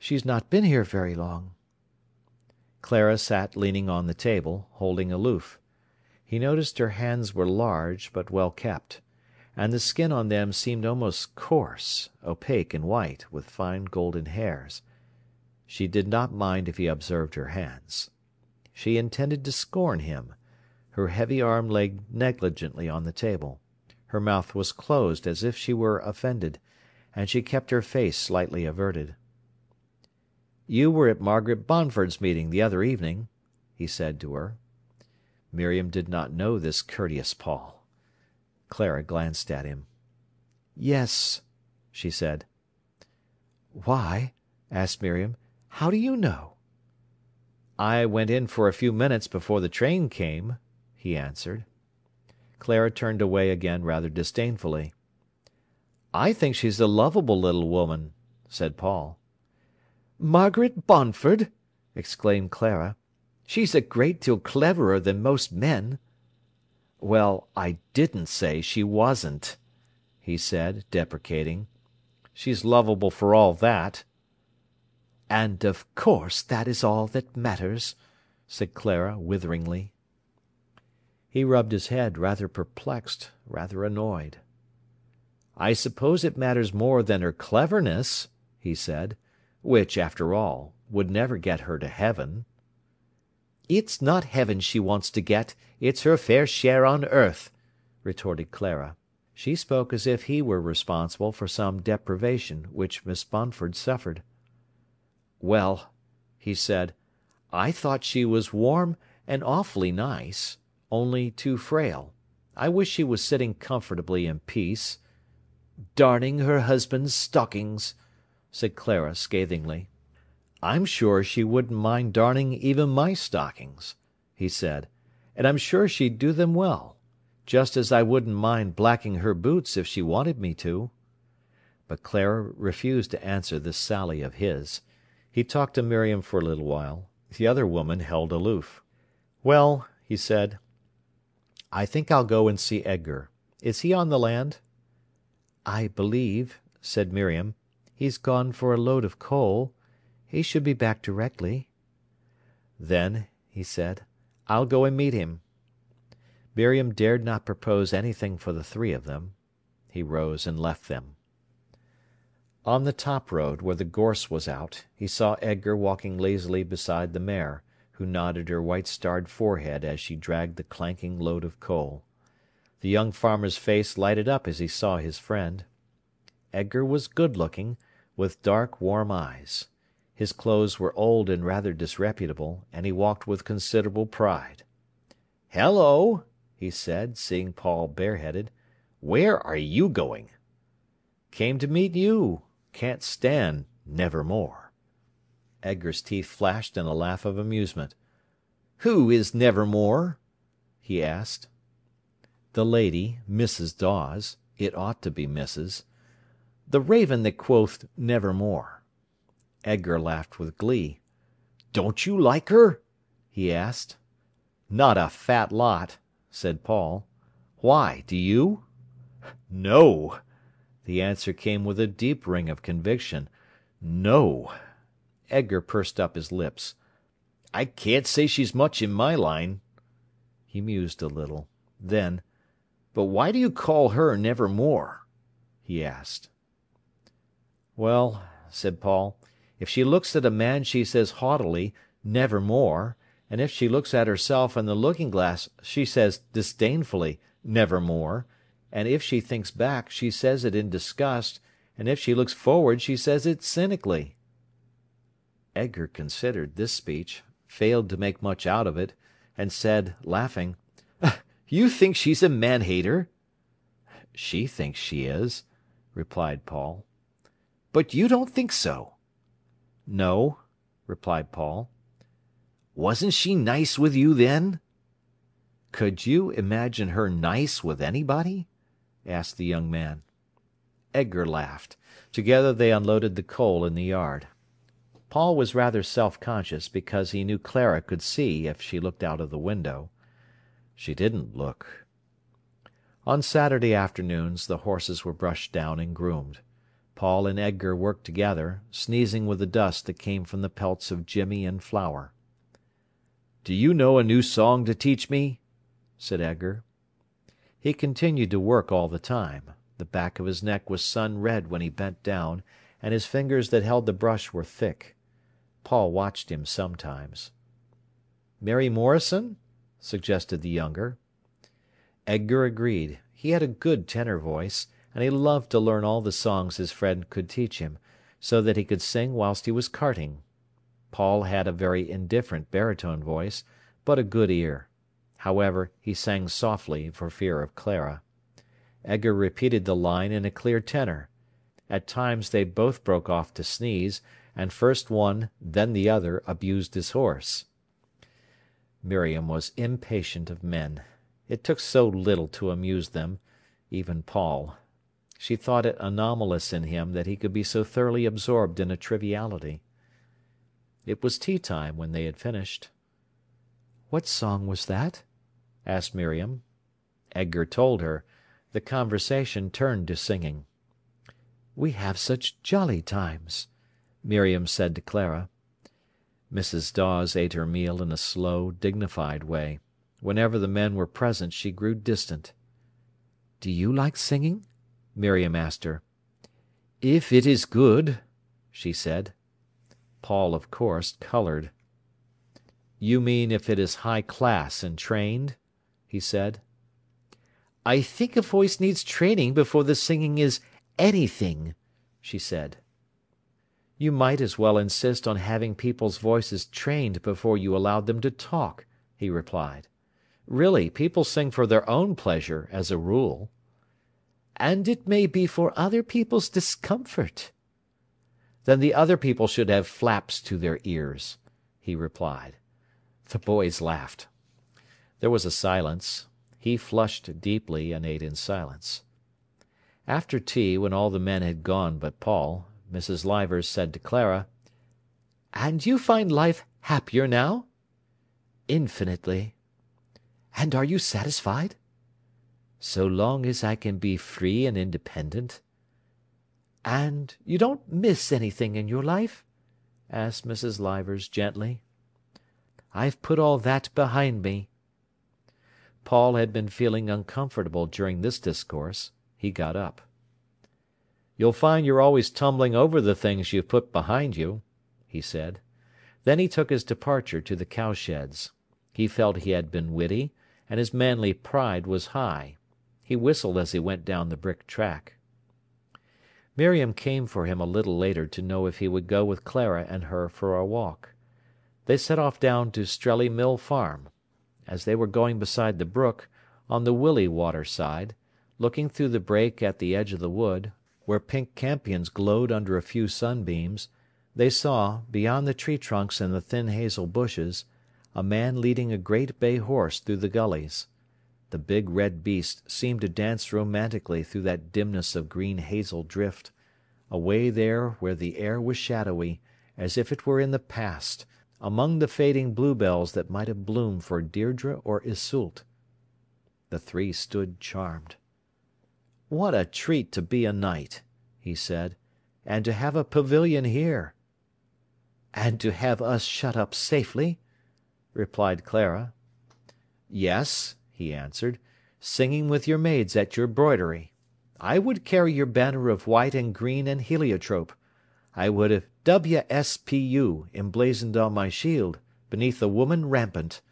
"She's not been here very long." Clara sat leaning on the table, holding aloof. He noticed her hands were large, but well kept, and the skin on them seemed almost coarse, opaque and white, with fine golden hairs. She did not mind if he observed her hands. She intended to scorn him. Her heavy arm lay negligently on the table. Her mouth was closed as if she were offended, and she kept her face slightly averted. "You were at Margaret Bonford's meeting the other evening," he said to her. Miriam did not know this courteous Paul. Clara glanced at him. "Yes," she said. "Why?" asked Miriam. "How do you know?" "I went in for a few minutes before the train came," he answered. Clara turned away again rather disdainfully. "I think she's a lovable little woman," said Paul. "Margaret Bonford!" exclaimed Clara. "She's a great deal cleverer than most men." "Well, I didn't say she wasn't," he said, deprecating. "She's lovable for all that." "And of course that is all that matters," said Clara witheringly. He rubbed his head, rather perplexed, rather annoyed. "I suppose it matters more than her cleverness," he said, "which, after all, would never get her to heaven." "It's not heaven she wants to get, it's her fair share on earth," retorted Clara. She spoke as if he were responsible for some deprivation which Miss Bonford suffered. "Well," he said, "I thought she was warm and awfully nice, only too frail. I wish she was sitting comfortably in peace." "Darning her husband's stockings," said Clara scathingly. "I'm sure she wouldn't mind darning even my stockings," he said, "and I'm sure she'd do them well, just as I wouldn't mind blacking her boots if she wanted me to." But Clara refused to answer this sally of his. He talked to Miriam for a little while. The other woman held aloof. "Well," he said, "I think I'll go and see Edgar. Is he on the land?" "I believe," said Miriam, "he's gone for a load of coal. He should be back directly." "Then," he said, "I'll go and meet him." Miriam dared not propose anything for the three of them. He rose and left them. On the top road, where the gorse was out, he saw Edgar walking lazily beside the mare, who nodded her white-starred forehead as she dragged the clanking load of coal. The young farmer's face lighted up as he saw his friend. Edgar was good-looking, with dark, warm eyes. His clothes were old and rather disreputable, and he walked with considerable pride. "Hello!" he said, seeing Paul bareheaded. "Where are you going?" "Came to meet you. Can't stand 'Nevermore.'" Edgar's teeth flashed in a laugh of amusement. "Who is Nevermore?" he asked. "The lady, Mrs. Dawes. It ought to be Mrs. The raven that quoth 'Nevermore.'" Edgar laughed with glee. "Don't you like her?" he asked. "Not a fat lot," said Paul. "Why, do you?" "No." The answer came with a deep ring of conviction. "No." Edgar pursed up his lips. "I can't say she's much in my line." He mused a little. Then, "But why do you call her Nevermore?" he asked. "Well," said Paul, "if she looks at a man she says haughtily, 'Nevermore,' and if she looks at herself in the looking-glass she says disdainfully, 'Nevermore,' and if she thinks back she says it in disgust, and if she looks forward she says it cynically." Edgar considered this speech, failed to make much out of it, and said, laughing, "You think she's a man-hater?" "She thinks she is," replied Paul. "But you don't think so?" "No," replied Paul. "Wasn't she nice with you then?" "Could you imagine her nice with anybody?" asked the young man. Edgar laughed. Together they unloaded the coal in the yard. Paul was rather self-conscious, because he knew Clara could see if she looked out of the window. She didn't look. On Saturday afternoons the horses were brushed down and groomed. Paul and Edgar worked together, sneezing with the dust that came from the pelts of Jimmy and Flower. "Do you know a new song to teach me?" said Edgar. He continued to work all the time. The back of his neck was sun-red when he bent down, and his fingers that held the brush were thick. Paul watched him sometimes. "Mary Morrison?" suggested the younger. Edgar agreed. He had a good tenor voice, and he loved to learn all the songs his friend could teach him, so that he could sing whilst he was carting. Paul had a very indifferent baritone voice, but a good ear. However, he sang softly for fear of Clara. Edgar repeated the line in a clear tenor. At times they both broke off to sneeze, and first one, then the other, abused his horse. Miriam was impatient of men. It took so little to amuse them, even Paul. She thought it anomalous in him that he could be so thoroughly absorbed in a triviality. It was tea-time when they had finished. "What song was that?" asked Miriam. Edgar told her. The conversation turned to singing. "We have such jolly times," Miriam said to Clara. Mrs. Dawes ate her meal in a slow, dignified way. Whenever the men were present she grew distant. "Do you like singing?" Miriam asked her. "If it is good," she said. Paul, of course, coloured. "You mean if it is high class and trained?" he said. "I think a voice needs training before the singing is anything," she said. "You might as well insist on having people's voices trained before you allowed them to talk," he replied. "Really, people sing for their own pleasure, as a rule." "And it may be for other people's discomfort." "Then the other people should have flaps to their ears," he replied. The boys laughed. There was a silence. He flushed deeply and ate in silence. After tea, when all the men had gone but Paul, Mrs. Leivers said to Clara: "And you find life happier now?" "Infinitely." "And are you satisfied?" "So long as I can be free and independent." "And you don't miss anything in your life?" asked Mrs. Leivers gently. "I've put all that behind me." Paul had been feeling uncomfortable during this discourse. He got up. "You'll find you're always tumbling over the things you've put behind you," he said. Then he took his departure to the cowsheds. He felt he had been witty, and his manly pride was high. He whistled as he went down the brick track. Miriam came for him a little later to know if he would go with Clara and her for a walk. They set off down to Strelley Mill Farm. As they were going beside the brook, on the Willey Water side, looking through the break at the edge of the wood, where pink campions glowed under a few sunbeams, they saw, beyond the tree trunks and the thin hazel bushes, a man leading a great bay horse through the gullies. The big red beast seemed to dance romantically through that dimness of green hazel drift, away there where the air was shadowy, as if it were in the past, among the fading bluebells that might have bloomed for Deirdre or Iseult. The three stood charmed. "What a treat to be a knight," he said, "and to have a pavilion here." "And to have us shut up safely," replied Clara. "Yes," he answered, "singing with your maids at your broidery. I would carry your banner of white and green and heliotrope. I would have WSPU emblazoned on my shield, beneath a woman rampant."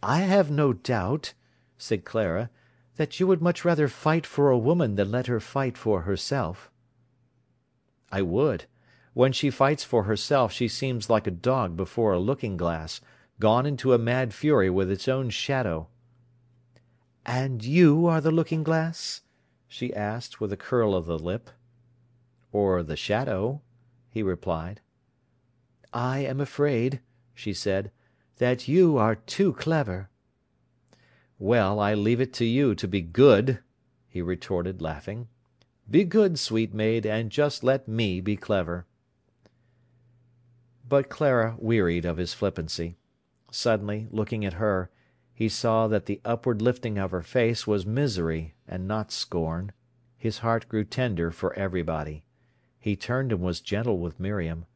"I have no doubt," said Clara, "that you would much rather fight for a woman than let her fight for herself." "I would. When she fights for herself she seems like a dog before a looking-glass, gone into a mad fury with its own shadow." "And you are the looking-glass?" she asked, with a curl of the lip. "Or the shadow," he replied. "I am afraid," she said, "that you are too clever." "Well, I leave it to you to be good," he retorted, laughing. "Be good, sweet maid, and just let me be clever." But Clara wearied of his flippancy. Suddenly, looking at her, he saw that the upward lifting of her face was misery and not scorn. His heart grew tender for everybody. He turned and was gentle with Miriam.